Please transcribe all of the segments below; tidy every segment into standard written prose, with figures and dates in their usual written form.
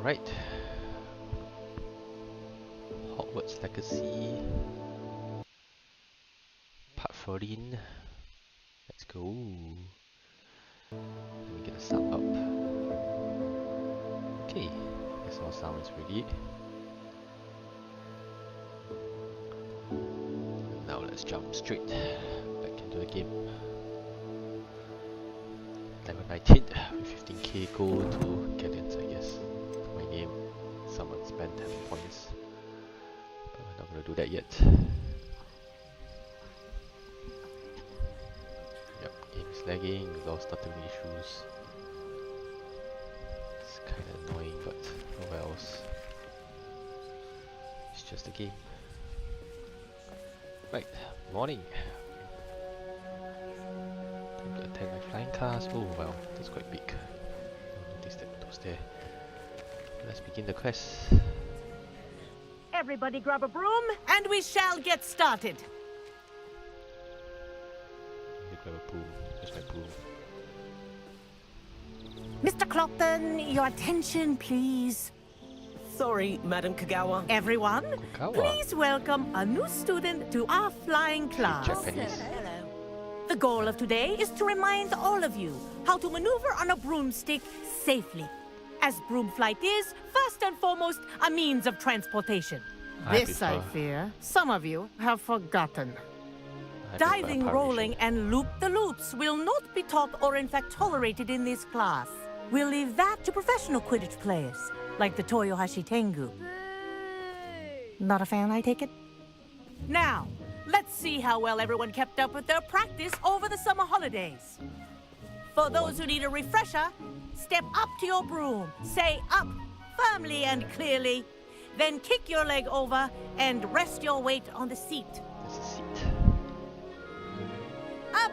Right. Hogwarts Legacy. Part 14. Let's go. Let me get the sound up. Okay, guess all sound is ready. Now let's jump straight back into the game. Level 19 with 15k gold to Guardians, I guess. My name. Someone spent 10 points. But we're not gonna do that yet. Yep, game is lagging, lost stuttering issues. It's kinda annoying, but oh wells. It's just a game. Right, morning. Time to attend my flying cars. Oh wow, that's quite big. I noticed that it was there. Let's begin the quest. Everybody grab a broom, and we shall get started. Let me grab a broom. Where's my broom? Mr. Clopton, your attention, please. Sorry, Madam Kogawa. Everyone, Kogawa. please welcome a new student to our flying class. Japanese. The goal of today is to remind all of you how to maneuver on a broomstick safely. As broom flight is, first and foremost, a means of transportation. This, I fear, some of you have forgotten. Diving, rolling, and loop-the-loops will not be taught or in fact tolerated in this class. We'll leave that to professional Quidditch players, like the Toyohashi Tengu. Not a fan, I take it? Now, let's see how well everyone kept up with their practice over the summer holidays. For those who need a refresher, step up to your broom, say up firmly and clearly, then kick your leg over and rest your weight on the seat. There's a seat. Up!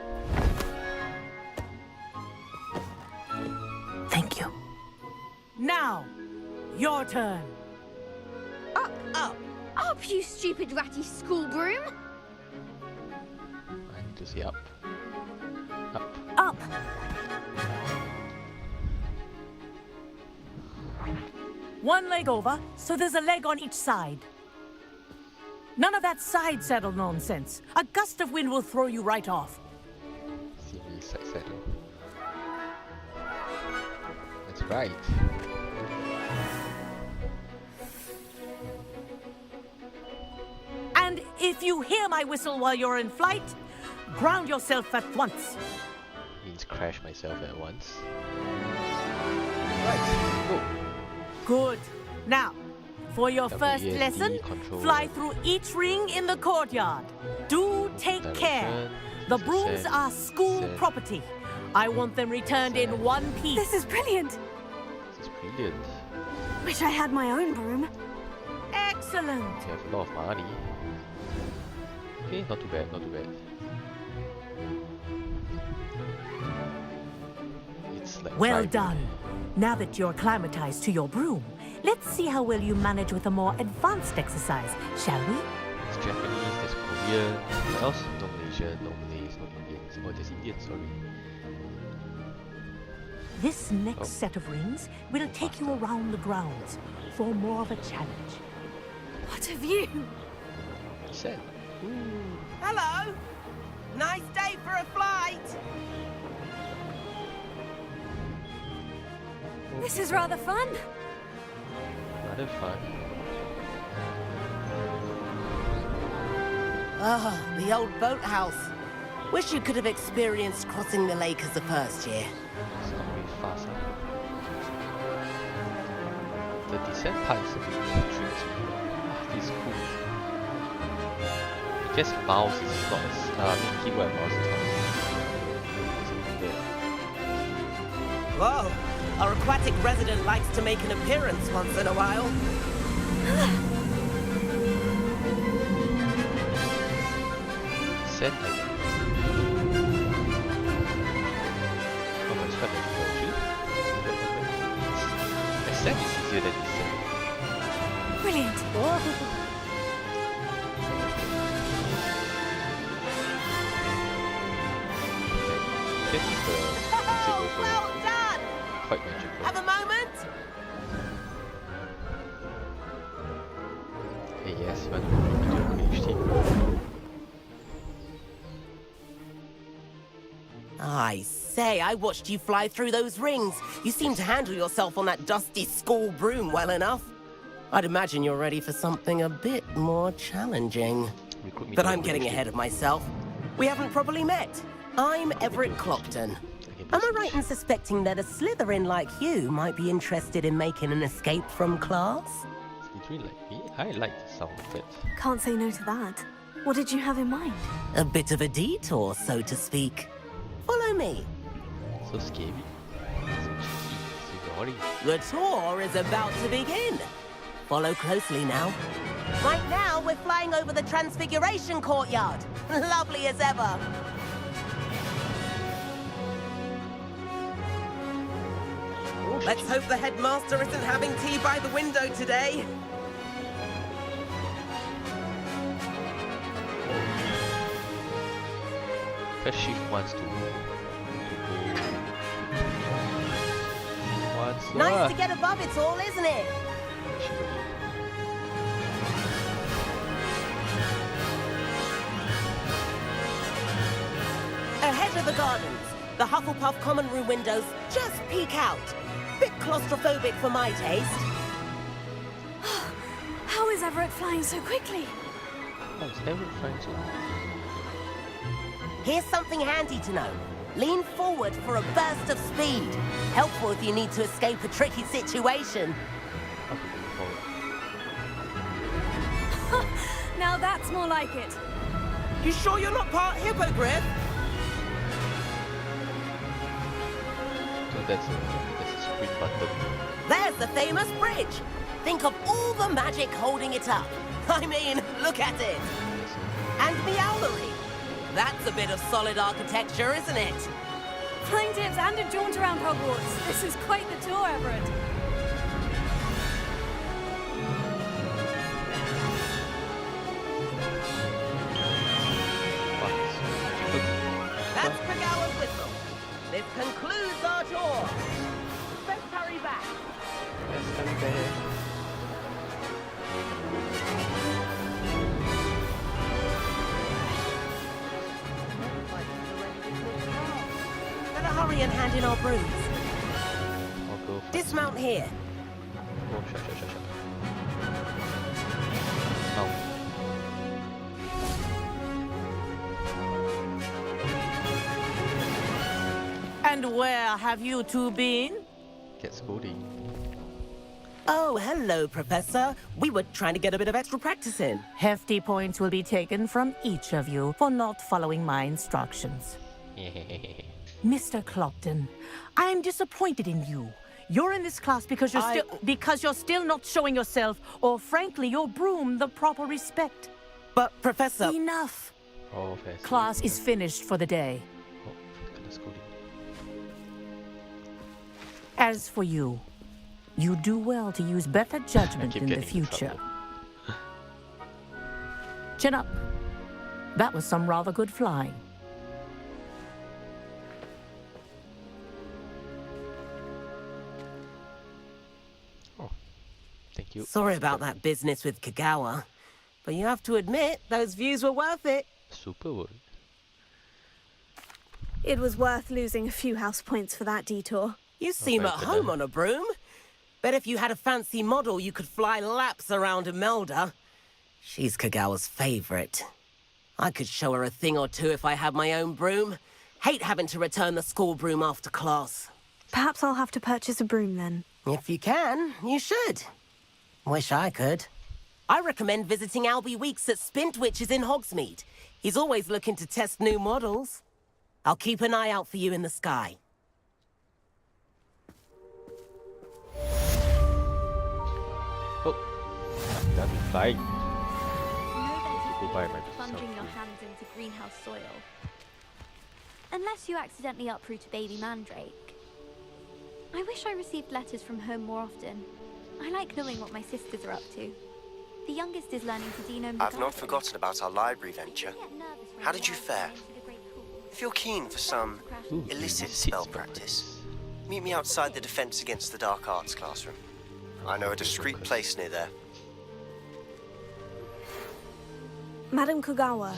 Thank you. Now, your turn. Up, up, you stupid ratty school broom! I need to say up. Up. Up! One leg over, so there's a leg on each side. None of that side saddle nonsense. A gust of wind will throw you right off. See me side saddle. That's right. And if you hear my whistle while you're in flight, ground yourself at once. Means crash myself at once. Right, go. Good. Now, for your first WASD lesson, control. fly through each ring in the courtyard. Do take care. The brooms are school property. I want them returned in one piece. This is brilliant. This is brilliant. Wish I had my own broom. Excellent. You have a lot of money. Okay, not too bad, not too bad. It's like Well driving. done. Now that you're acclimatized to your broom, let's see how well you manage with a more advanced exercise, shall we? There's Japanese, there's Korean. What else? No Malaysian, no Malays, no Indians. Oh, there's Indians, sorry. This next set of rings will take you around the grounds for more of a challenge. What a view. Send. Hello. Nice day for a flight. This is rather fun. Rather fun. Ah, the old boathouse. Wish you could have experienced crossing the lake as a first year. It's not very fast, huh? The descent part is a bit tricky. This is cool. I guess mouse is not as, keyboard and mouse is not as something there. Whoa, our aquatic resident likes to make an appearance once in a while. Descent, I think. Oh, but it's quite magical actually. Ascent is easier than descent. Brilliant. Getting the music Oh, well done! quite magical. Have a moment? yes, you want to finish team. I say, I watched you fly through those rings. You seem to handle yourself on that dusty school broom well enough. I'd imagine you're ready for something a bit more challenging. But I'm getting ahead of myself. We haven't properly met. I'm Everett Clopton. Am I right in suspecting that a Slytherin like you might be interested in making an escape from class? Between like me, I like the sound of it. Can't say no to that. What did you have in mind? A bit of a detour, so to speak. Follow me. So scary. So cheeky. So naughty. The tour is about to begin. Follow closely now. Right now, we're flying over the Transfiguration Courtyard. Lovely as ever. Let's hope the headmaster isn't having tea by the window today. Because she wants to go. Nice to get above it all, isn't it? Ahead of the gardens, the Hufflepuff common room windows just peek out. Bit claustrophobic for my taste. How is Everett flying so quickly? Oh, is Everett flying so quickly? Here's something handy to know. Lean forward for a burst of speed. Helpful if you need to escape a tricky situation. Now that's more like it. You sure you're not part hippogriff? So that's a sprint button. There's the famous bridge. Think of all the magic holding it up. I mean, look at it. And Meowlery. That's a bit of solid architecture, isn't it? Flying tips and a jaunt around Hogwarts. This is quite the tour, Everett. That's Kogawa's whistle. This concludes our tour. Let's hurry back. Better hurry and hand in our brooms. I'll go first. Dismount here. Oh, shut. Now. And where have you two been? Get scolding. Oh, hello, Professor. We were trying to get a bit of extra practice in. Hefty points will be taken from each of you for not following my instructions. Mr. Clopton, I am disappointed in you. You're in this class because you're still not showing yourself, or frankly, your broom, the proper respect. But, Professor... Enough. Oh, fancy. Class is finished for the day. Oh, kinda scolding. As for you, you do well to use better judgment keep in the getting in future. trouble. Chin up. That was some rather good flying. Oh, thank you. Sorry about that business with Kogawa. But you have to admit, those views were worth it. Super wood. It was worth losing a few house points for that detour. You seem very at good home then. on a broom. Bet if you had a fancy model, you could fly laps around Imelda. She's Kogawa's favorite. I could show her a thing or two if I had my own broom. Hate having to return the school broom after class. Perhaps I'll have to purchase a broom then. If you can, you should. Wish I could. I recommend visiting Albie Weeks at Spintwitches in Hogsmeade. He's always looking to test new models. I'll keep an eye out for you in the sky. Oh, I'm done with flying. No Goodbye, better my than plunging your hands into greenhouse soil. Unless you accidentally uproot a baby mandrake. I wish I received letters from home more often. I like knowing what my sisters are up to. The youngest is learning to genome the I've not garden. forgotten about our library venture. How did you fare? If you're keen for some Ooh, illicit spell practice, meet me outside the Defense Against the Dark Arts classroom. I know a discreet place near there. Madam Kogawa,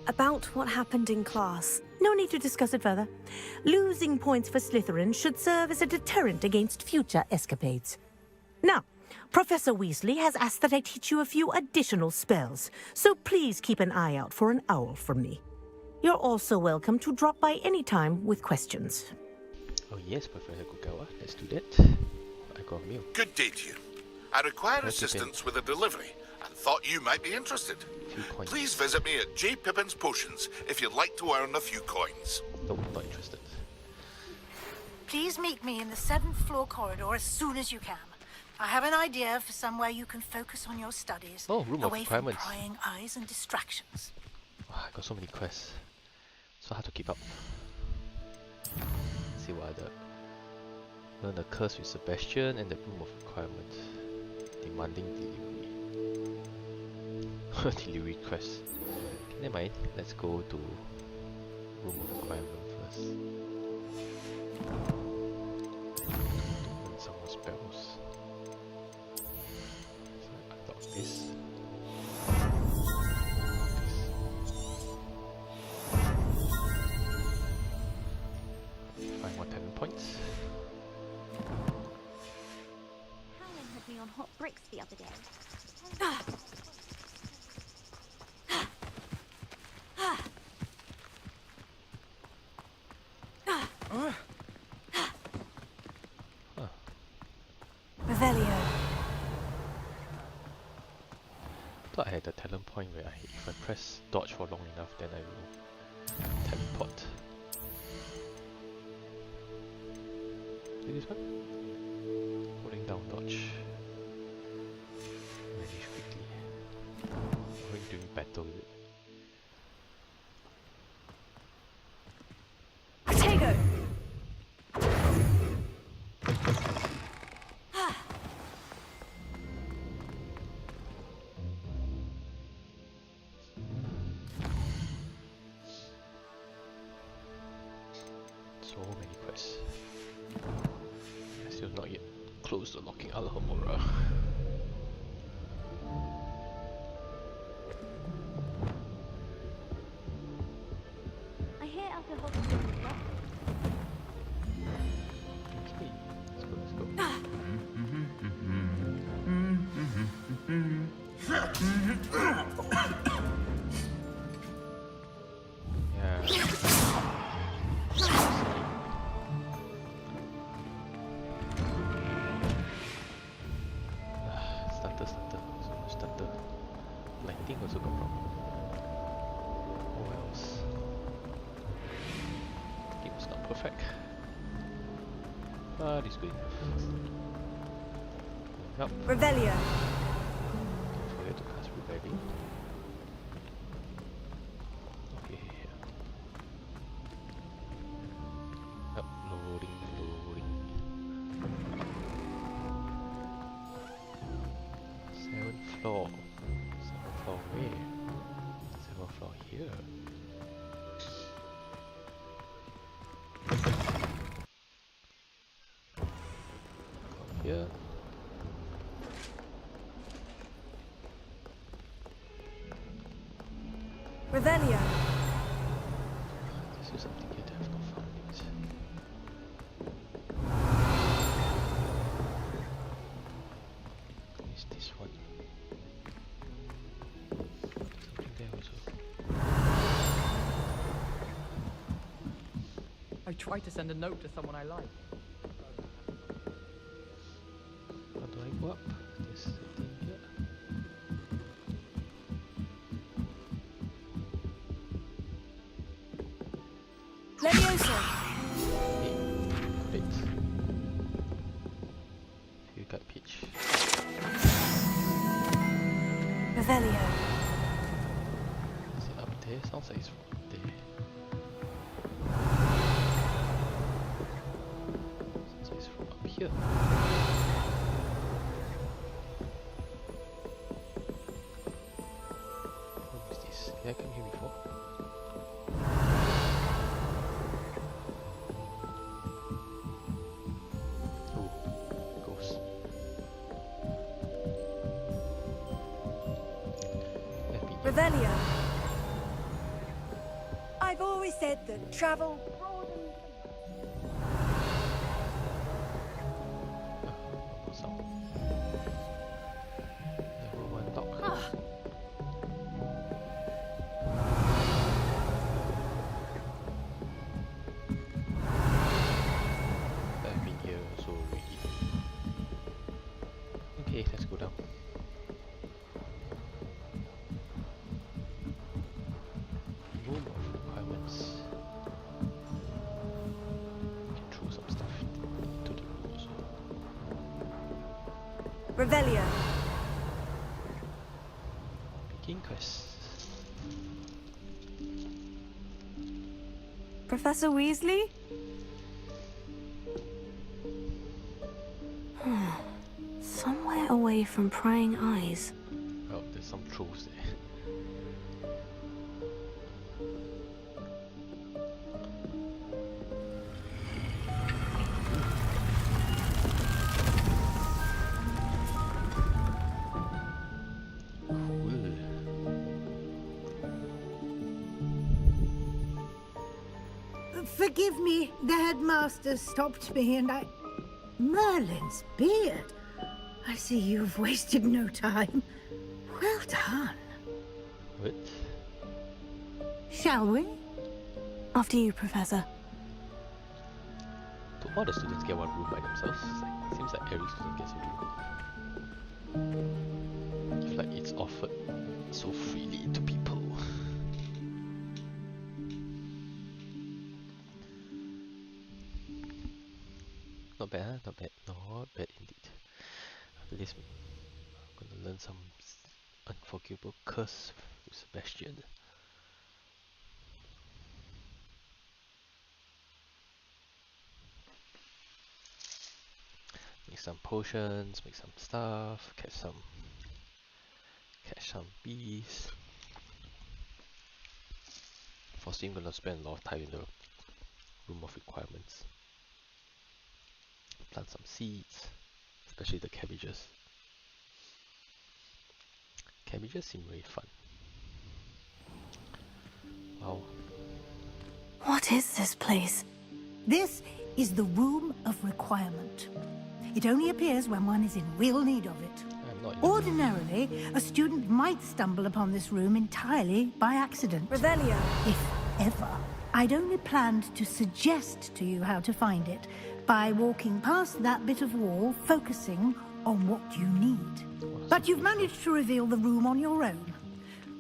about what happened in class. No need to discuss it further. Losing points for Slytherin should serve as a deterrent against future escapades. Now, Professor Weasley has asked that I teach you a few additional spells, so please keep an eye out for an owl from me. You're also welcome to drop by any time with questions. Oh yes, Professor Kogawa, let's do that. I got a meal. Good day to you. I require Where's the assistance with a delivery and thought you might be interested. Few coins. Please visit me at J. Pippin's Potions if you'd like to earn a few coins. Nope, not interested. Please meet me in the 7th floor corridor as soon as you can. I have an idea for somewhere you can focus on your studies, Oh, room of away from requirements. prying eyes and distractions. Wow, I got so many quests. So hard to keep up. Let's see what other. Learn the curse with Sebastian and the room of requirements. Demanding delivery. Delivery quest. Okay, never mind. Let's go to room of requirement first. Learn some more spells. So I unlock this. 5 more talent points. Howling had me on hot bricks the other day. Revelio. Thought I had a talent point where if I press dodge for long enough, then I will teleport. Do this one? Holding down dodge. Vanish quickly. Going during battle with it. Protego. So many quests. I still not yet close to locking Alhambra. I hear alcohol is locked. Okay, let's go. Yeah. Starter, so much starter. Lighting also got problem. What else? Game's not perfect. But it's good enough. Yep, Revelio. don't forget to cast Rebellion. Okay. Yep, loading. 7th floor. 7th floor where? 7th floor here. From here. Revelio. This is something yet I have not found it. Is this one? Something there also. I tried to send a note to someone I like. How do I go up? There's a thing here. Leviosa. Hey, great. You got Peach. Revelio. Is it up there? Sounds like it's up there. Sounds like it's from up here. What is this? Did I come here before? Oh, ghost. Left beach. Revelio. I've always said that travel... So, level 1 lock. I've been here so already. Okay, let's go down. Room of requirements. Can throw some stuff into the room also. Revelio. Begin quest. Professor Weasley? Somewhere away from prying eyes. Oh, there's some trolls there. Forgive me, the headmaster stopped me and I... Merlin's beard. I see you've wasted no time. Well done. What? Shall we? After you, Professor. Do all the students get one room by themselves? Seems like every student gets a room. It's like it's offered so freely to people. Not bad, huh? Not bad. Not bad indeed. After this, I'm gonna learn some unforgivable curse with Sebastian. Make some potions, make some stuff, catch some bees. Firstly, I'm gonna spend a lot of time in the room of requirements. Plant some seeds, especially the cabbages. Cabbages seem really fun. Wow. What is this place? This is the Room of Requirement. It only appears when one is in real need of it. I'm not Ordinarily, a student might stumble upon this room entirely by accident. Revelio. If ever. I'd only planned to suggest to you how to find it by walking past that bit of wall, focusing on what you need. But you've managed to reveal the room on your own.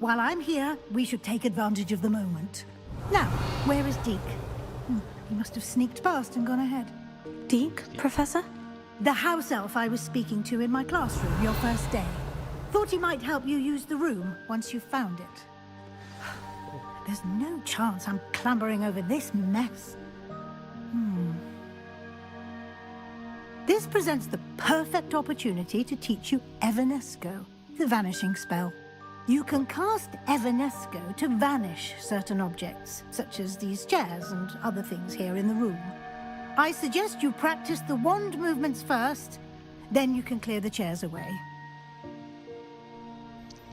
While I'm here, we should take advantage of the moment. Now, where is Deek? He must have sneaked past and gone ahead. Deek, Professor? The house elf I was speaking to in my classroom your first day. Thought he might help you use the room once you've found it. There's no chance I'm clambering over this mess. This presents the perfect opportunity to teach you Evanesco, the vanishing spell. You can cast Evanesco to vanish certain objects, such as these chairs and other things here in the room. I suggest you practice the wand movements first, then you can clear the chairs away.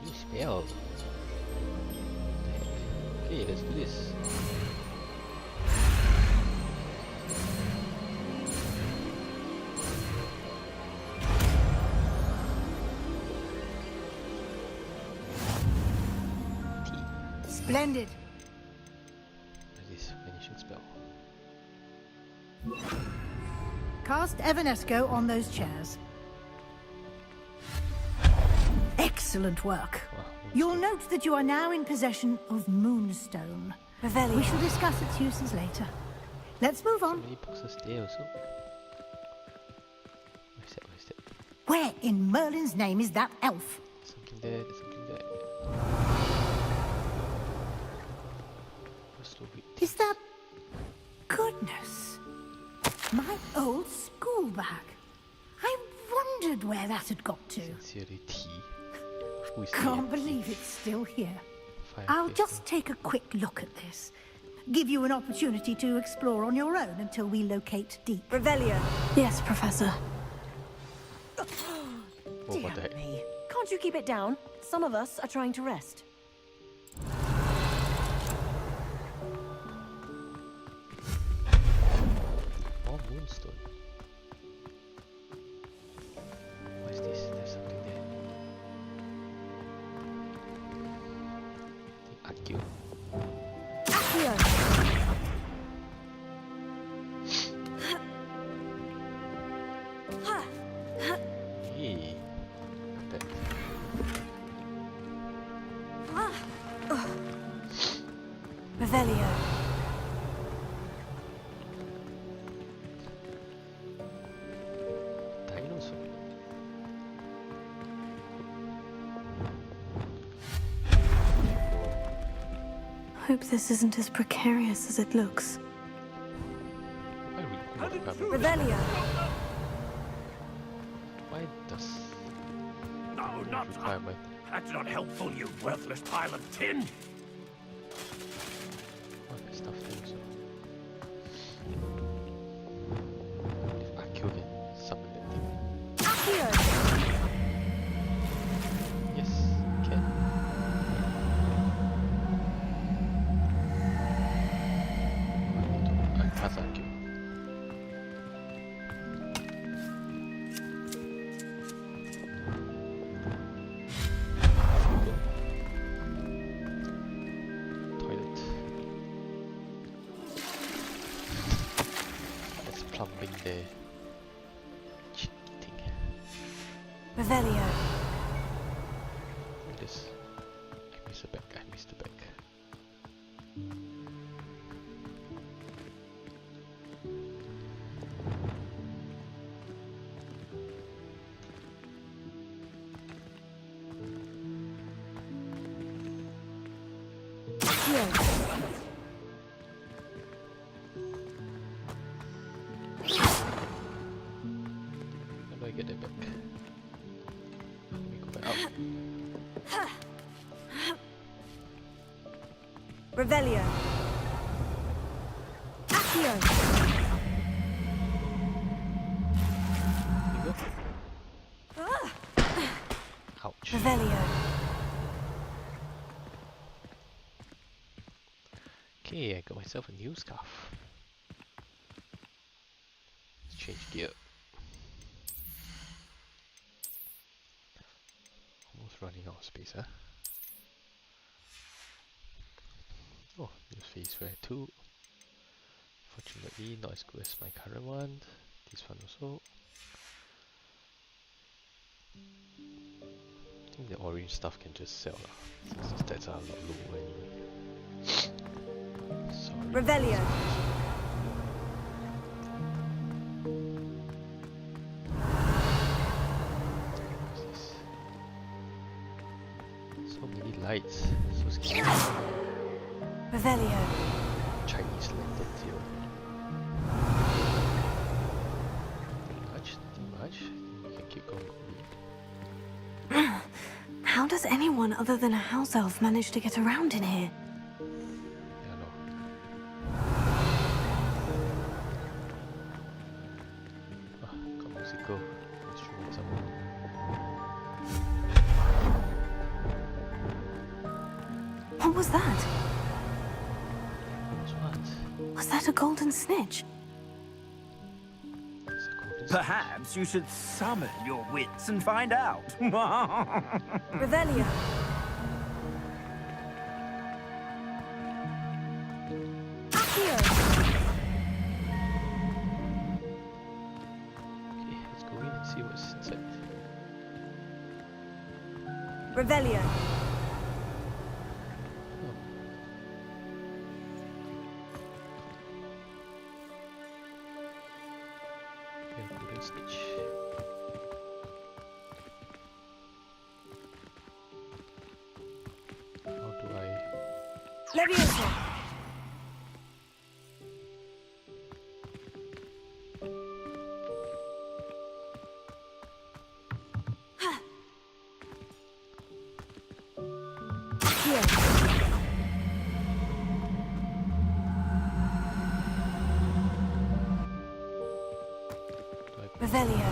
New spell. Okay, let's do this. Splendid. This finishing spell. Cast Evanesco on those chairs. Excellent work. Wow, You'll note that you are now in possession of Moonstone. Revelio. We shall discuss its uses later. Let's move so on. many boxes there also. Where's that? Where's that? Where in Merlin's name is that elf? Something there, there's something there. What's the weight? Is that... Goodness. My old school bag. I wondered where that had got to. Sincerely T. Who is Can't the believe it's still here. Fire I'll paper. just take a quick look at this. Give you an opportunity to explore on your own until we locate Deek. Revelio. Yes, Professor. Oh, what the heck? me. Can't you keep it down? Some of us are trying to rest. stone. What is this? There's something there. The Accio. Hey, that. Revelio. Dinosaur. Hope this isn't as precarious as it looks. Why would you Revelio. Why does No, not requirement? That's not helpful, you worthless pile of tin. Oh, there's stuff there also. If Accio can summon that thing. Yes, can. That's Accio. Toilet. That's plumbing there. Cheating. Revelio. This. I missed the back. I missed the back. How do I get it back? Let me go back out. Revelio. Accio. Here you go. Ouch. Revelio. Okay, I got myself a new scarf. Let's change gear. Almost running out of space, huh? Oh, new face wear too. Fortunately, not as good as my current one. This one also. I think the orange stuff can just sell lah. Since the stats are a lot lower anyway. Sorry. Revelio. What's this? So many lights. So scary. Revelio. Chinese lantern here. Too much. We can keep going. How does anyone other than a house elf manage to get around in here? Yeah, no. Ah, got musical instruments some more. What was that? What's what? Was that a golden snitch? It's a golden Perhaps you should summon your wits and find out. Revelio. Accio. Okay, let's go in and see what's inside. Revelio. Oh. Yeah, golden snitch. How do I... Leviosa. Revelio.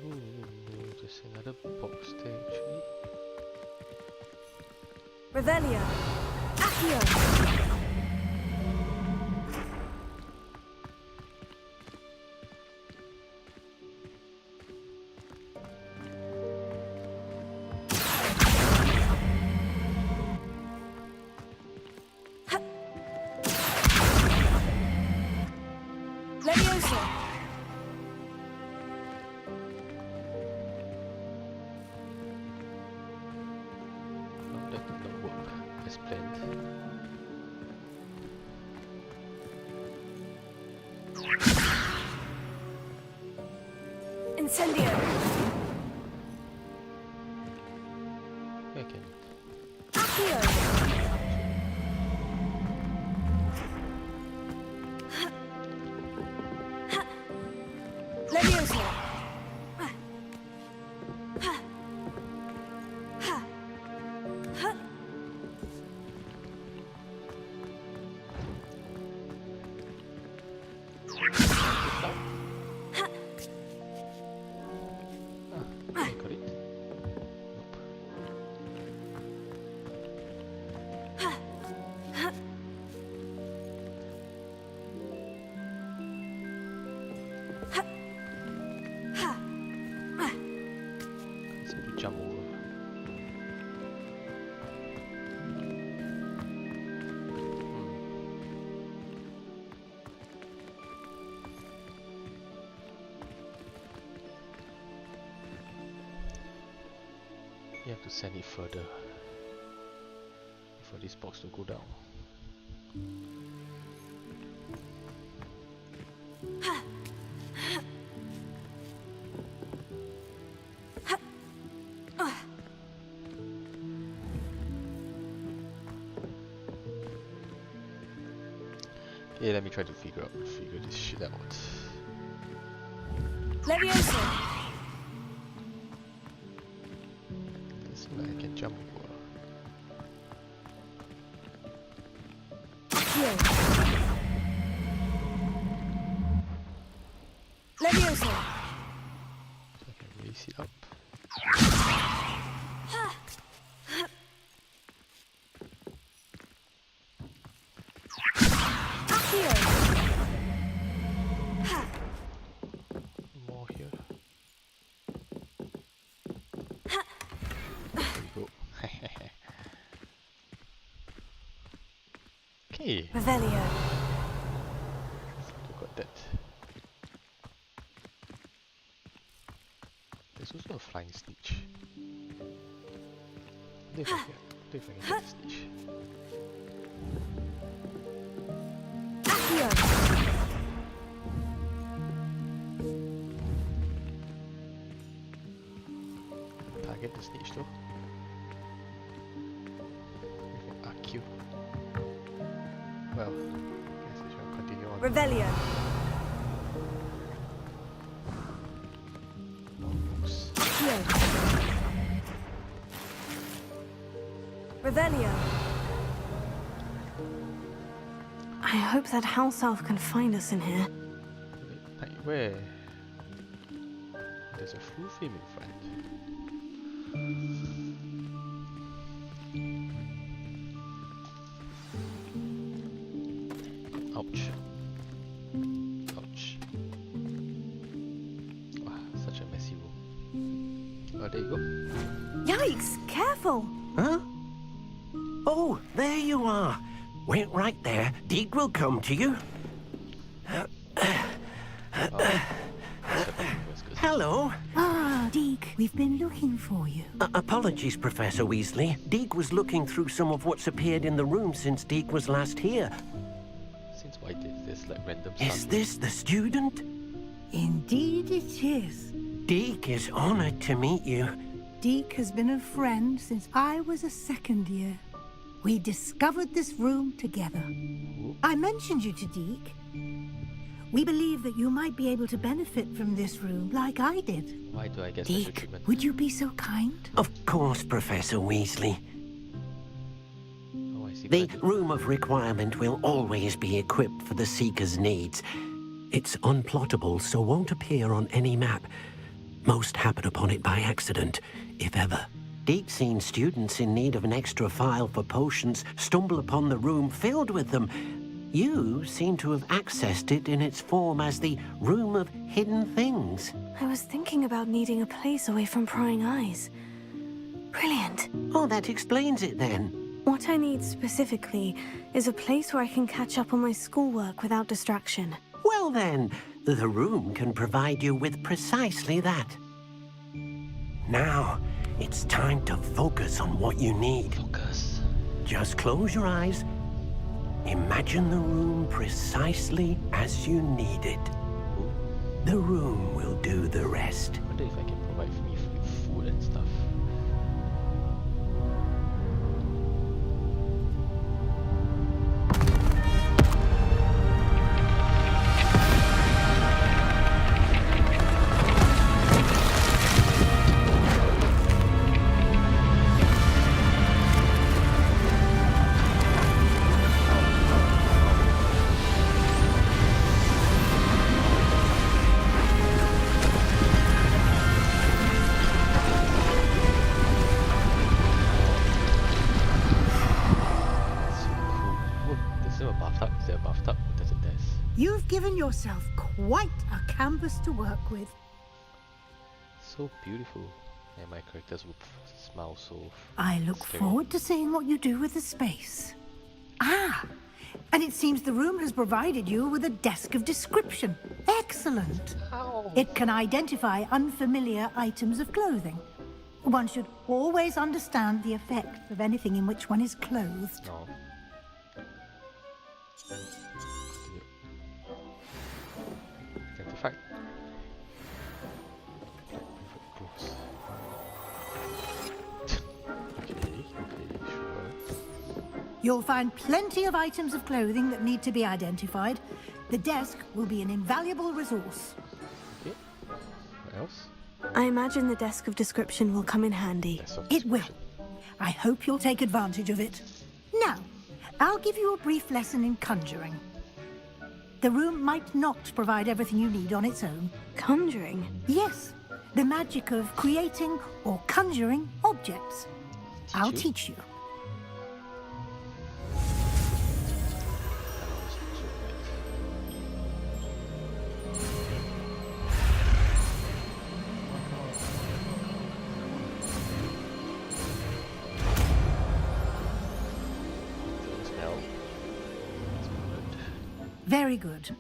Ooh, there's another box there actually. Revelio. Accio. Leviosa. No, that did not work as planned. Incendio. Yeah, I can. Accio. Leviosa. I got it. Simply jump over. You have to send it further for this box to go down. Yeah, let me try to figure this shit out. Leviosa. Doesn't seem like I can jump over. Accio. Leviosa. So I can raise it up. Accio. More here. There we go. Okay, Revelio. so we got that. There's also a flying snitch. I don't know if I can get the snitch. Accio. Target the snitch though. With an AQ. Well, I guess I shall continue on. Revelio. More books. Accio. Revelio. I hope that house elf can find us in here. Like where? There's a full frame in front. Ouch. Ouch. Wow, such a messy room. Oh, there you go. Yikes! Careful! Huh? Oh, there you are. Wait right there. Deek will come to you. Hello. Ah, Deek, we've been looking for you. Apologies, Professor Weasley. Deek was looking through some of what's appeared in the room since Deek was last here. Since why did this like random Is stuff? this the student? Indeed it is. Deek is honored to meet you. Deek has been a friend since I was a second year. We discovered this room together. I mentioned you to Deek. We believe that you might be able to benefit from this room like I did. Why do I get special Deek, treatment? would you be so kind? Of course, Professor Weasley. Oh, I see. The Glad- Room of Requirement will always be equipped for the Seeker's needs. It's unplottable, so won't appear on any map. Most happen upon it by accident, if ever. Deek's seen students in need of an extra file for potions stumble upon the room filled with them. You seem to have accessed it in its form as the Room of Hidden Things. I was thinking about needing a place away from prying eyes. Brilliant. Oh, that explains it then. What I need specifically is a place where I can catch up on my schoolwork without distraction. Well then, the room can provide you with precisely that. Now, it's time to focus on what you need. Focus. Just close your eyes. Imagine the room precisely as you need it. The room will do the rest. I wonder if I can provide me with food and stuff. You've given yourself quite a canvas to work with. So beautiful. And my characters will smile so I look scary. forward to seeing what you do with the space. Ah, and it seems the room has provided you with a desk of description. Excellent. Ow. It can identify unfamiliar items of clothing. One should always understand the effects of anything in which one is clothed. No. Identify. Close. Okay, sure. You'll find plenty of items of clothing that need to be identified. The desk will be an invaluable resource. Okay. What else? I imagine the desk of description will come in handy. It will. I hope you'll take advantage of it. Now, I'll give you a brief lesson in conjuring. The room might not provide everything you need on its own. Conjuring? Yes, the magic of creating or conjuring objects. I'll teach you. Very good.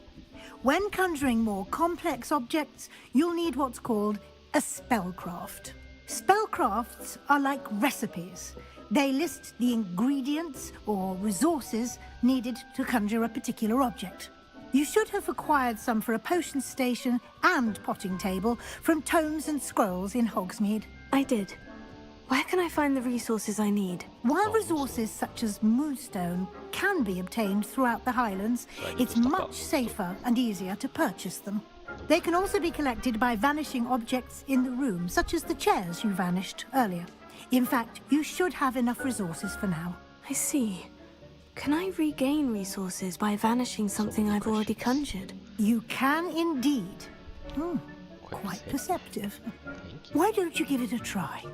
When conjuring more complex objects, you'll need what's called a spellcraft. Spellcrafts are like recipes. They list the ingredients or resources needed to conjure a particular object. You should have acquired some for a potion station and potting table from tomes and scrolls in Hogsmeade. I did. Where can I find the resources I need? While resources such as moonstone can be obtained throughout the Highlands, it's much safer and easier to purchase them. They can also be collected by vanishing objects in the room, such as the chairs you vanished earlier. In fact, you should have enough resources for now. I see. Can I regain resources by vanishing something I've already conjured? You can indeed. Quite perceptive. Why don't you give it a try?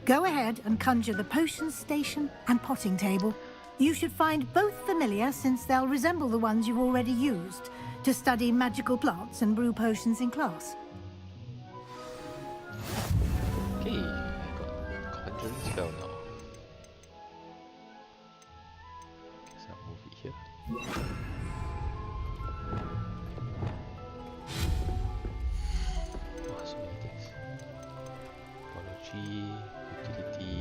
Go ahead and conjure the potion station and potting table. You should find both familiar, since they'll resemble the ones you've already used to study magical plants and brew potions in class. Okay, I got conjuring spell now. So I'll move it here. Oh, so many things. Apology, utility.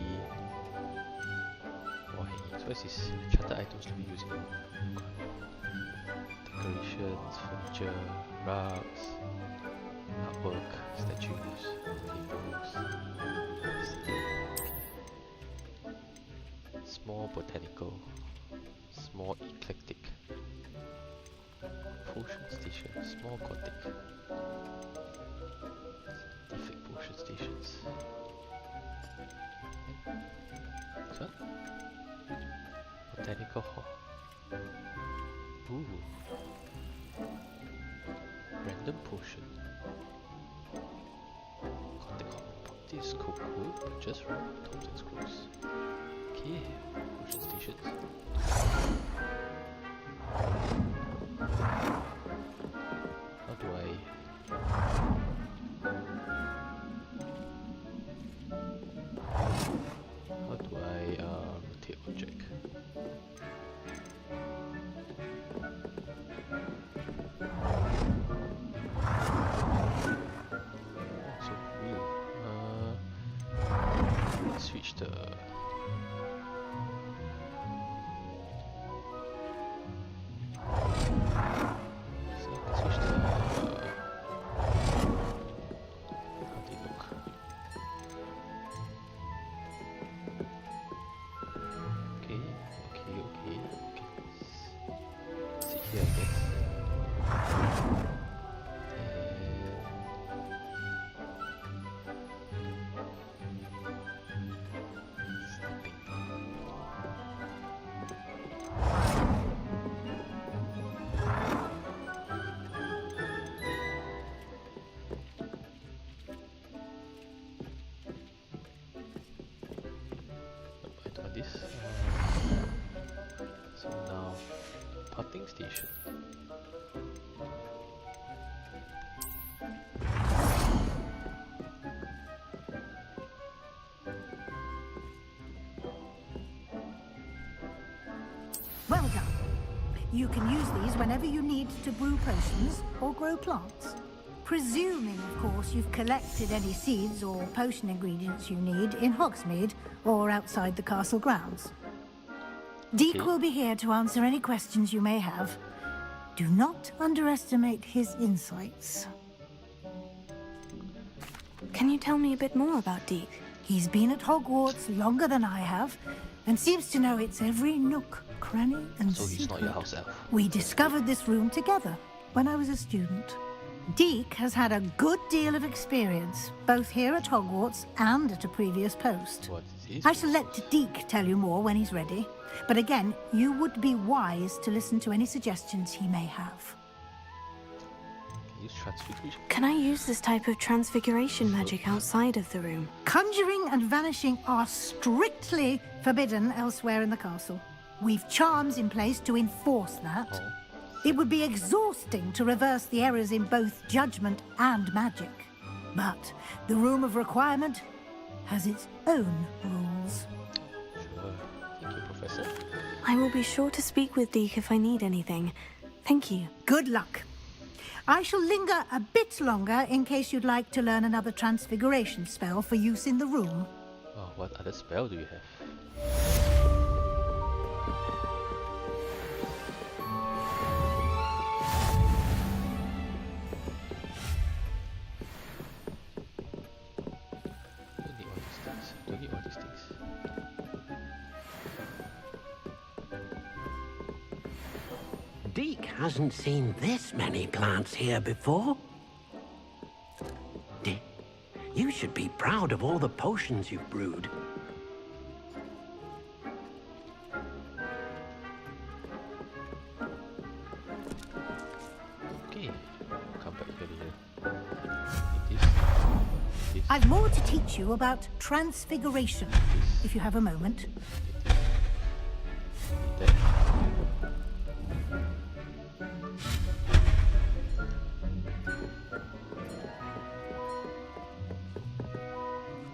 Oh, hanging. So what's this? Charted items to be using. Decorations, furniture, rugs, artwork, statues, tables. Small botanical, small eclectic. Potion station, small gothic. Scientific potion stations. What's that? Botanical hall. Ooh. Random potion. Gothic hall. This this could purchase from Thompson's Cruise. Okay, potion stations. How do I... rotate object? So cool. Let's switch the... This. So now, potting station. Well done. You can use these whenever you need to brew potions or grow plants. Presuming, of course, you've collected any seeds or potion ingredients you need in Hogsmeade or outside the castle grounds. Deek will be here to answer any questions you may have. Do not underestimate his insights. Can you tell me a bit more about Deek? He's been at Hogwarts longer than I have, and seems to know its every nook, cranny, and So he's not your house elf. We discovered this room together when I was a student. Deek has had a good deal of experience, both here at Hogwarts and at a previous post. What is his? I shall let Deek tell you more when he's ready. But again, you would be wise to listen to any suggestions he may have. Use transfiguration. Can I use this type of transfiguration magic outside of the room? Conjuring and vanishing are strictly forbidden elsewhere in the castle. We've charms in place to enforce that. Oh. It would be exhausting to reverse the errors in both judgment and magic. But the Room of Requirement has its own rules. Sure. Thank you, Professor. I will be sure to speak with Deek if I need anything. Thank you. Good luck. I shall linger a bit longer in case you'd like to learn another transfiguration spell for use in the room. Oh, what other spell do you have? Don't need all these things. Deek hasn't seen this many plants here before. Deek, you should be proud of all the potions you've brewed. Okay, come back here. This. I've more to teach you about transfiguration, if you have a moment. That.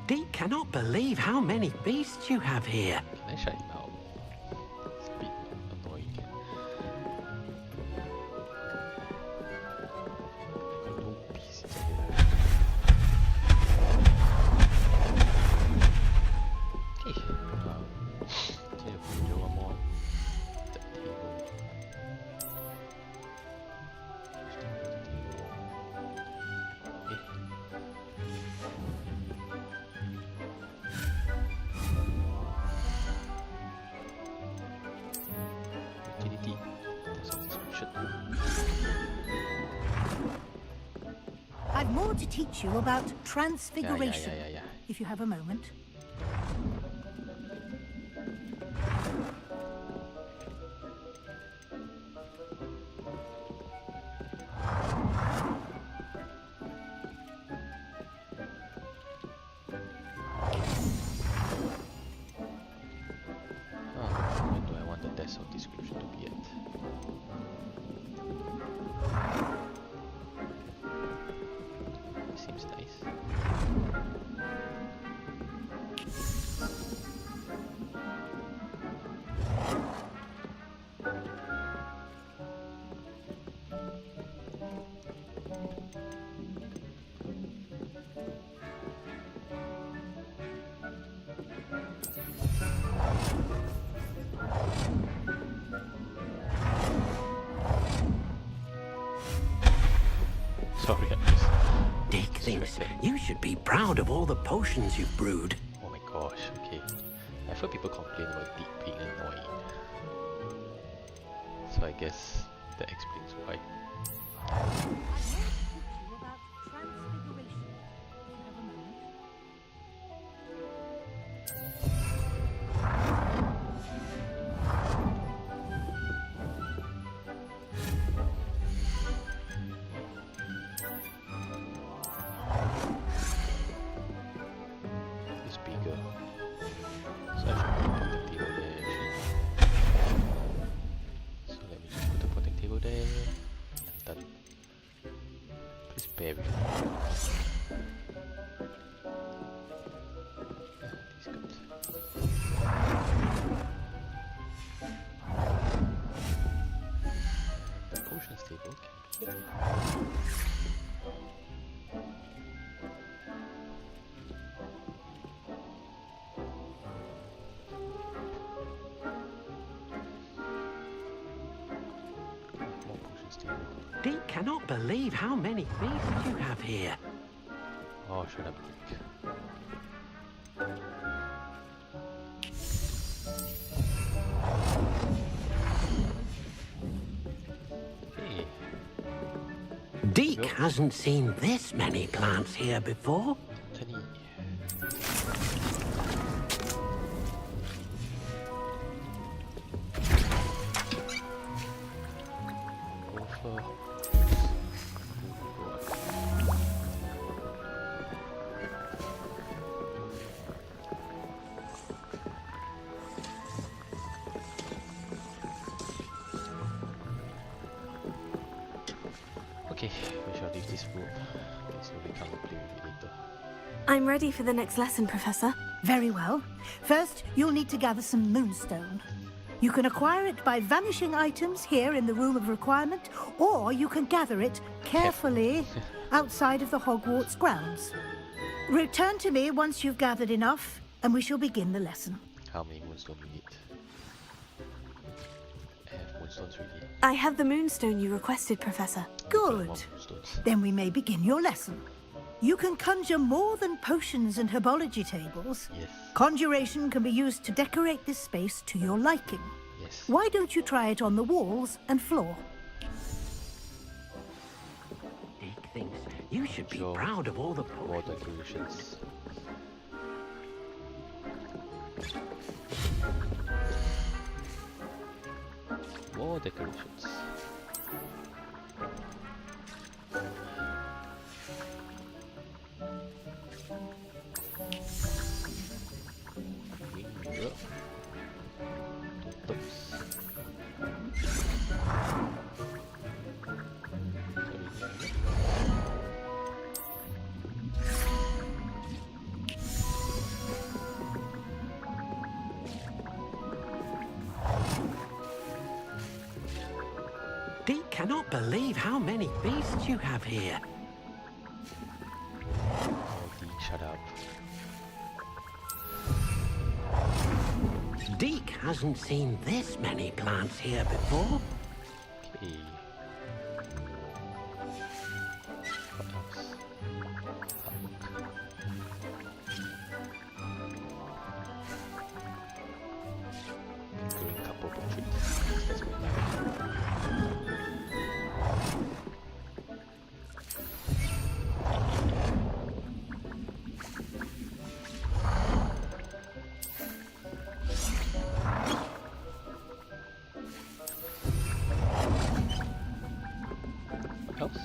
Deek cannot believe how many beasts you have here. Can I shut him out? It's a bit annoying. I got no peace here. Okay. Continue to do one more. That table. Okay. Utility. That's on description. I've more to teach you about transfiguration, Yeah. if you have a moment. Sorry, I just... Deek thinks you should be proud of all the potions you've brewed. Oh my gosh, okay. I've heard people complain about Deek being annoying. So I guess that explains why. It's bigger. So I should put the table there actually. So let me just put the potting table there. Done. Please bear with me. This is good. The potions table can be here. More potions table. Deek cannot believe how many beasts you have here. Oh, shut up, Deek. Hey, Deek hasn't seen this many plants here before. Anthony. Gopher. Okay, we shall leave this room. So we can't play with it later. I'm ready for the next lesson, Professor. Very well. First, you'll need to gather some moonstone. You can acquire it by vanishing items here in the Room of Requirement, or you can gather it carefully outside of the Hogwarts grounds. Return to me once you've gathered enough, and we shall begin the lesson. How many moonstone we need? I have moonstones ready. I have the moonstone you requested, Professor. Good. More moonstones. Then we may begin your lesson. You can conjure more than potions and herbology tables. Yes. Conjuration can be used to decorate this space to your liking. Yes. Why don't you try it on the walls and floor? Deek thinks you should be Sure. proud of all the More decorations. More decorations. Green mirror. Tutups. Deek cannot believe how many beasts you have here. Oh, Deek, shut up. Deek hasn't seen this many plants here before. Okay. What else? Artwork. Green couple portraits. Let's go back. What else?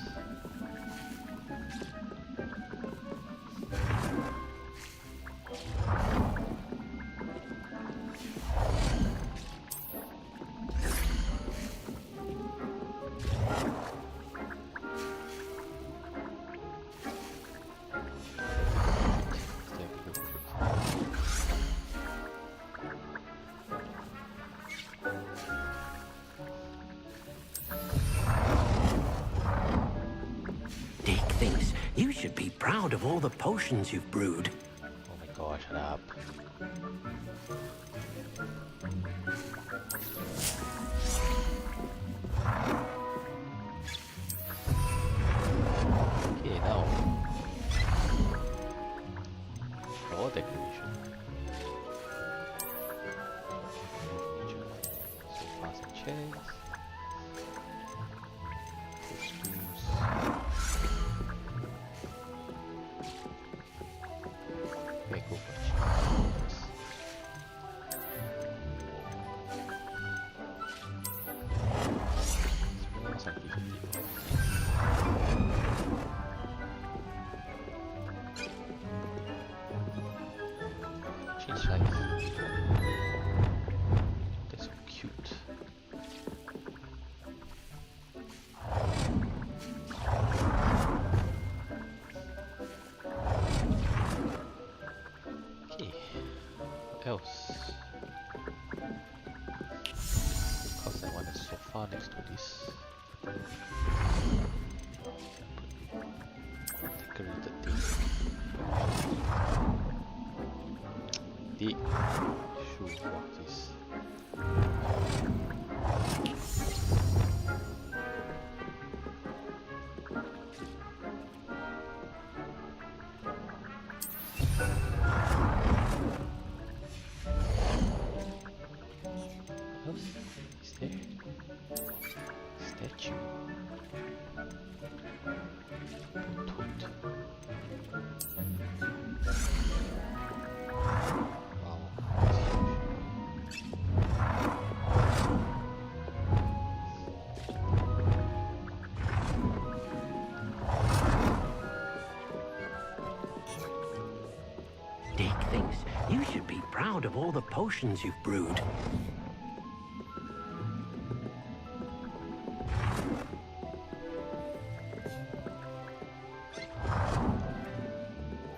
Deek thinks you should be proud of all the potions you've brewed. Oh my gosh, shut up. far next to this decorated thing. Deek shoe boxes. What else is there? Statue. Toad. Wow, that's huge. Deek thinks you should be proud of all the potions you've brewed.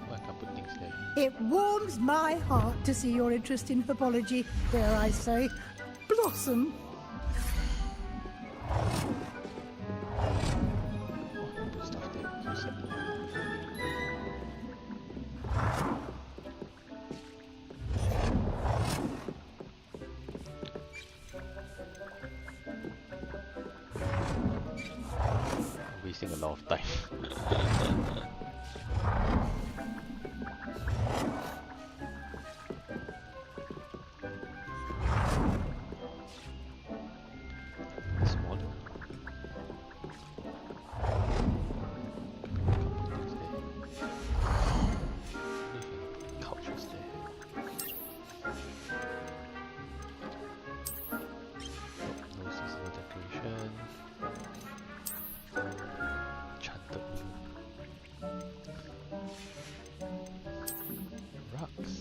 Oh, I can't put things there. It warms my heart to see your interest in herbology, dare I say, blossom. Oh, I can put stuff there. So sad. I'm wasting a lot of time. Smaller. Couch was there. No seasonal decoration. Enchanted room. Rocks.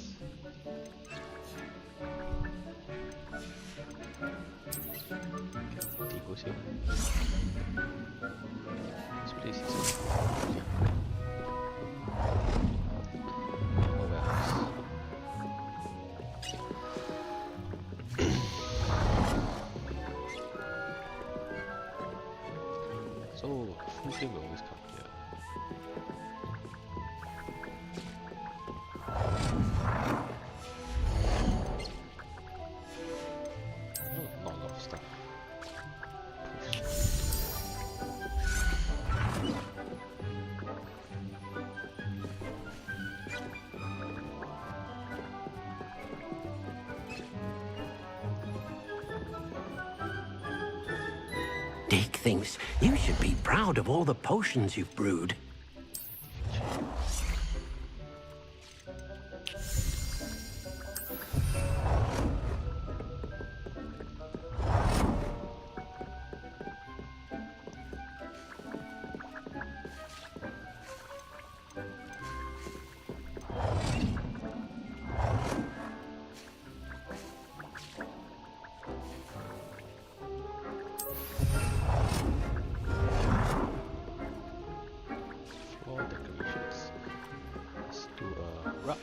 Deek goes here. This place is so cozy. Oh well. So, full flame will always come here. No, not a lot of stuff. Deek thinks you should be proud of all the potions you've brewed. Floor decorations. Let's do a rock.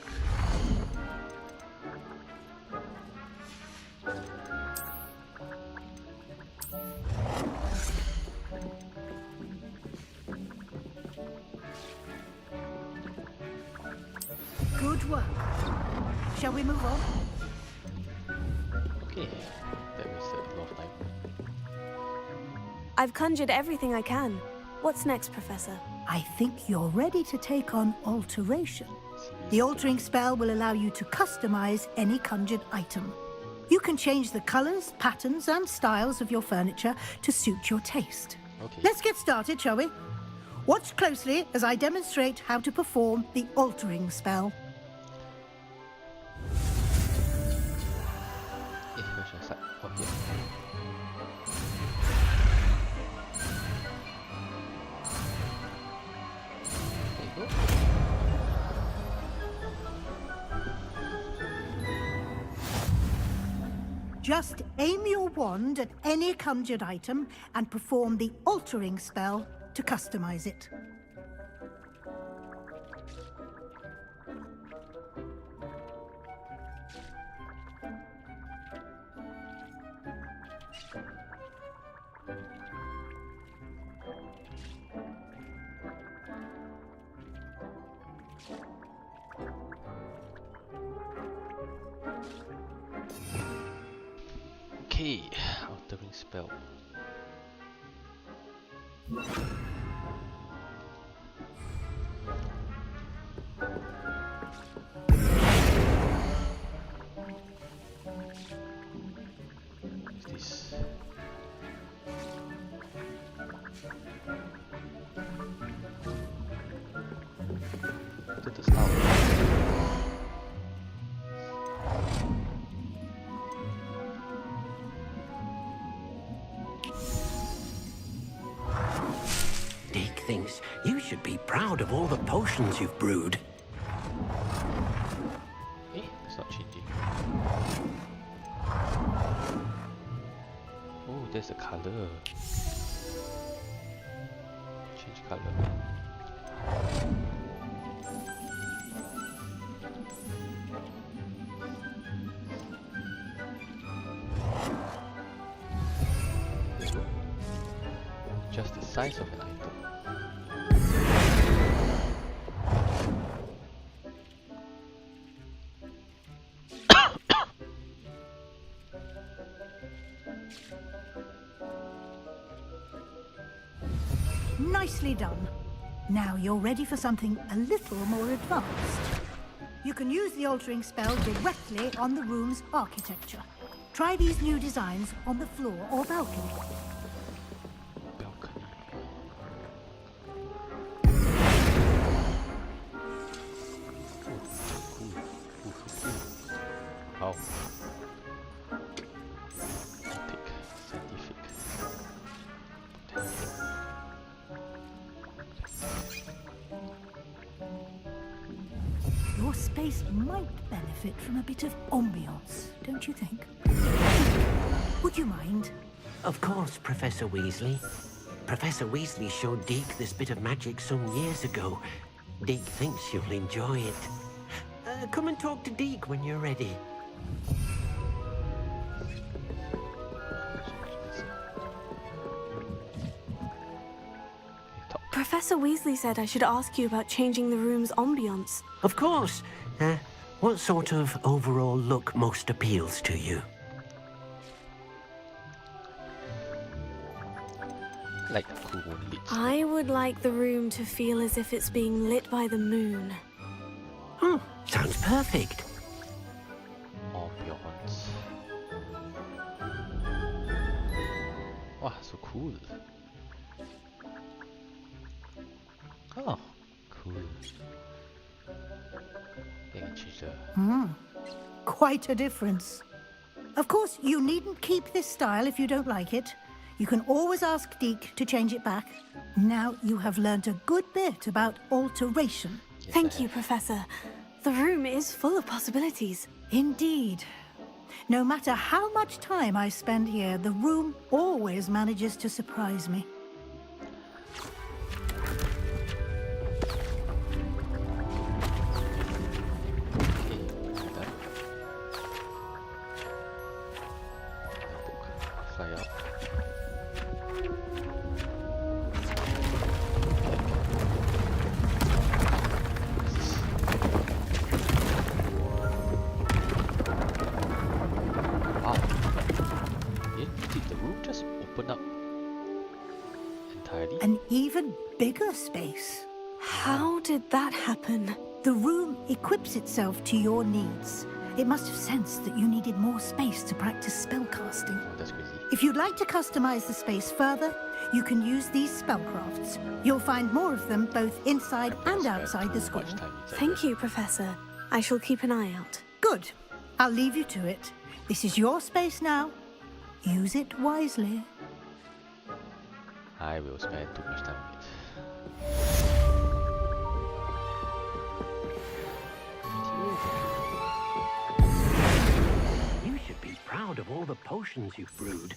Good work. Shall we move on? Okay, that wasted a lot of time. I've conjured everything I can. What's next, Professor? I think you're ready to take on alteration. The altering spell will allow you to customize any conjured item. You can change the colors, patterns, and styles of your furniture to suit your taste. Okay. Let's get started, shall we? Watch closely as I demonstrate how to perform the altering spell. Where should I start? Oh, here. There you go. Just aim your wand at any conjured item and perform the altering spell to customize it. spell. What's this? To the start. Deek thinks you should be proud of all the potions you've brewed. Eh, it's not changing. Oh, there's a color. Change color. Just the size of an item. Nicely done. Now you're ready for something a little more advanced. You can use the altering spell directly on the room's architecture. Try these new designs on the floor or balcony. Balcony. Wow. Epic, scientific. Your space might benefit from a bit of ambiance, don't you think? Would you mind? Of course, Professor Weasley. Professor Weasley showed Deek this bit of magic some years ago. Deek thinks you'll enjoy it. Come and talk to Deek when you're ready. Professor Weasley said I should ask you about changing the room's ambiance. Of course. What sort of overall look most appeals to you? Like cool lit. I would like the room to feel as if it's being lit by the moon. Sounds perfect. Ambiance. Wow, so cool. Oh, cool. They can change the... Quite a difference. Of course, you needn't keep this style if you don't like it. You can always ask Deek to change it back. Now you have learned a good bit about alteration. Yes, Thank you, Professor. The room is full of possibilities. Indeed. No matter how much time I spend here, the room always manages to surprise me. Fly up. Wow. Did the room just open up entirely? An even bigger space. How did that happen? The room equips itself to your needs. It must have sensed that you needed more space to practice spellcasting. Oh, that's crazy. If you'd like to customize the space further, you can use these spellcrafts. You'll find more of them both inside and outside the school. Much time inside Thank there. you, Professor. I shall keep an eye out. Good. I'll leave you to it. This is your space now. Use it wisely. I will spend too much time on it. You should be proud of all the potions you've brewed.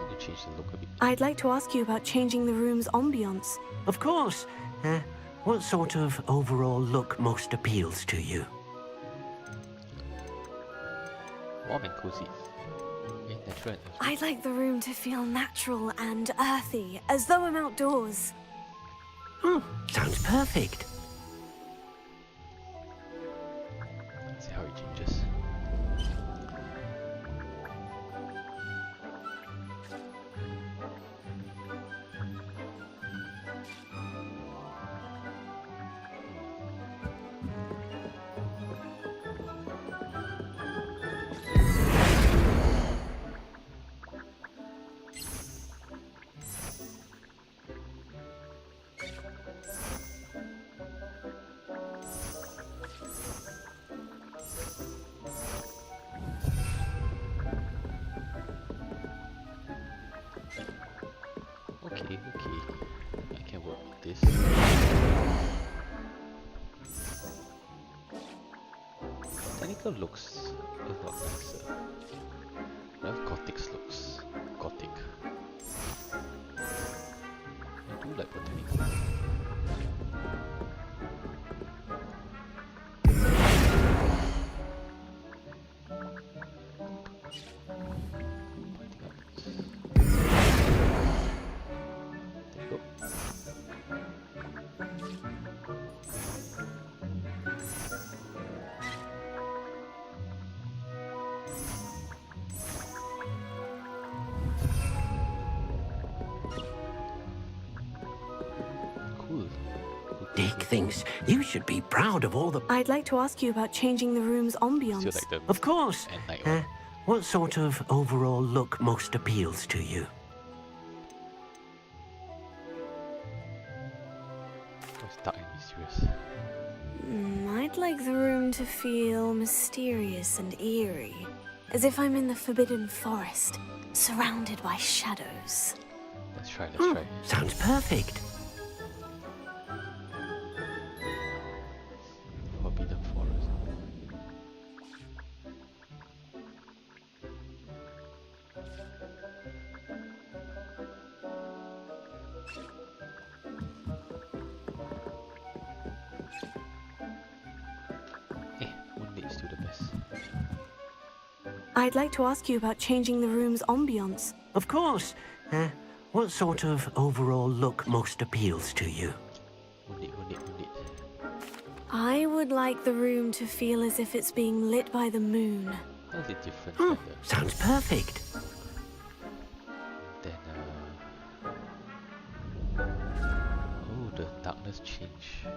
Let me change the look a bit. I'd like to ask you about changing the room's ambiance. Of course. What sort of overall look most appeals to you? Warm and cozy. Okay, Natural. I'd like the room to feel natural and earthy, as though I'm outdoors. Sounds perfect. Let's see how it changes. Okay, I can work with this. Technical looks a lot nicer. Well, Gothic's looks Gothic. I do like botanical. Deek thinks you should be proud of all the... I'd like to ask you about changing the room's ambience. Still like the Of course. at night one. What sort of overall look most appeals to you? It's dark and mysterious. I'd like the room to feel mysterious and eerie, as if I'm in the Forbidden Forest, surrounded by shadows. Let's try, let's try. Sounds perfect. Forbidden Forest. Moonlit is still the best. I'd like to ask you about changing the room's ambience. Of course. What sort of overall look most appeals to you? Moonlit. I would like the room to feel as if it's being lit by the moon. That's a different kind of. Sounds perfect. Then, oh, the darkness change.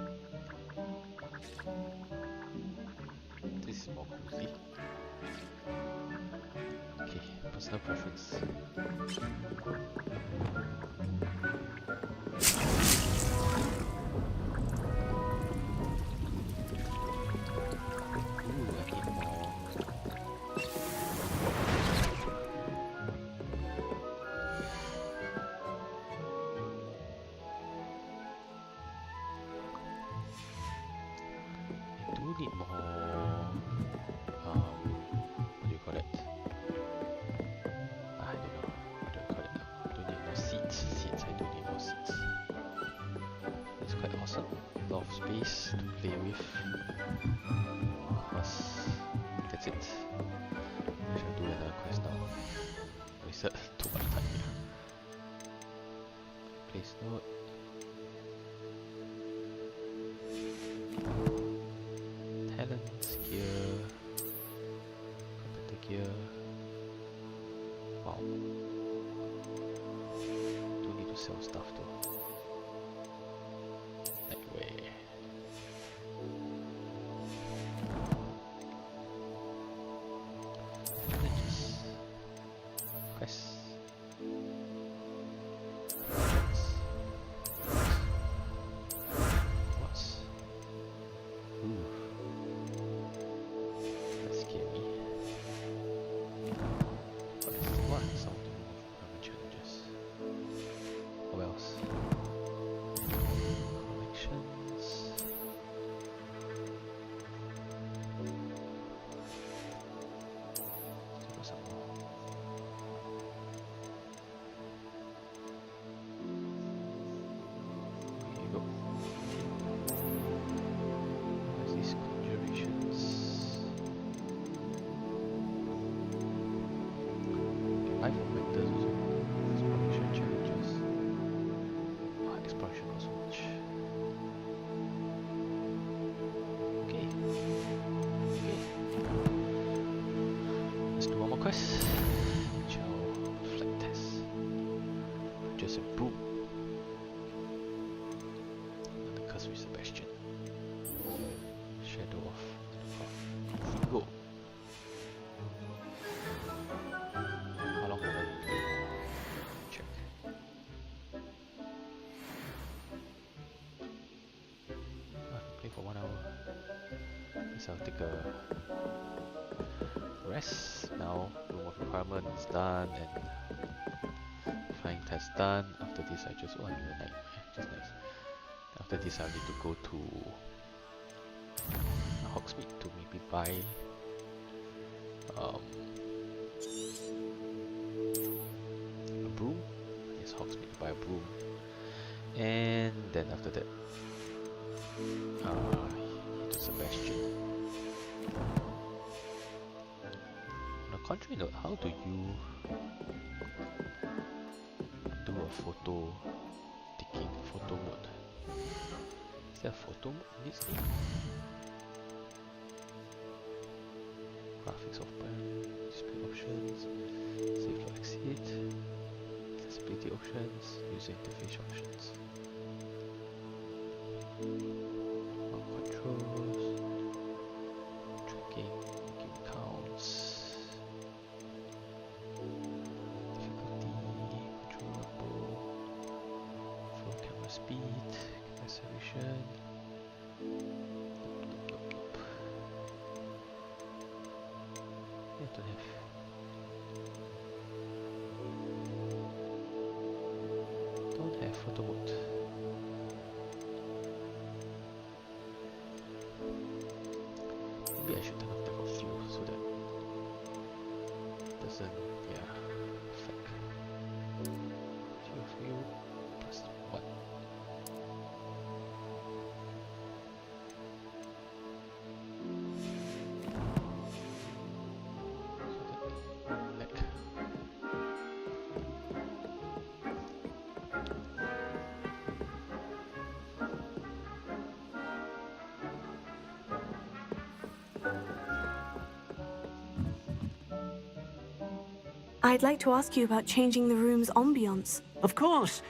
This is more cozy. Okay, personal preference. Ooh, I need more. I do need more, what do you call it? I don't know, what do I call it now? I do need more seats, I do need more seats. It's quite awesome, a lot of space to play with. That's it. I shall do another quest now. I wasted too much time here. Place note. Talents, gear, carpenter gear. Wow. Do need to sell stuff though. That way. Challenges. Quests. What's? Ooh. That scared me. What is what? Some challenges. What else? guess I'll take a rest now. Room of requirements done and flying test done. After this I just, oh, I need a nightmare, just nice. After this I need to go to Hogsmeade to maybe buy a broom. Yes, Hogsmeade to buy a broom. And then after that to Sebastian. On a contrary note, how do you do a photo taking photo mode? Is there a photo mode in this game? Graphics open, display options, save or exit, accessibility options, user interface options. Controls, tracking, game counts, difficulty, controllable, full camera speed, resolution. Nope. Yeah, don't have photo mode. Maybe I should turn off the few so that it doesn't, affect few plus 1. So that lag. I'd like to ask you about changing the room's ambience. Of course.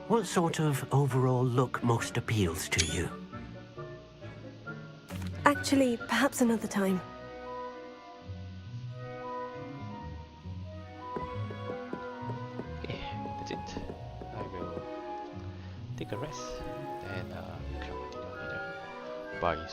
What sort of overall look most appeals to you? Actually, perhaps another time. Okay, that's it. I will take a rest and continue later. Bye.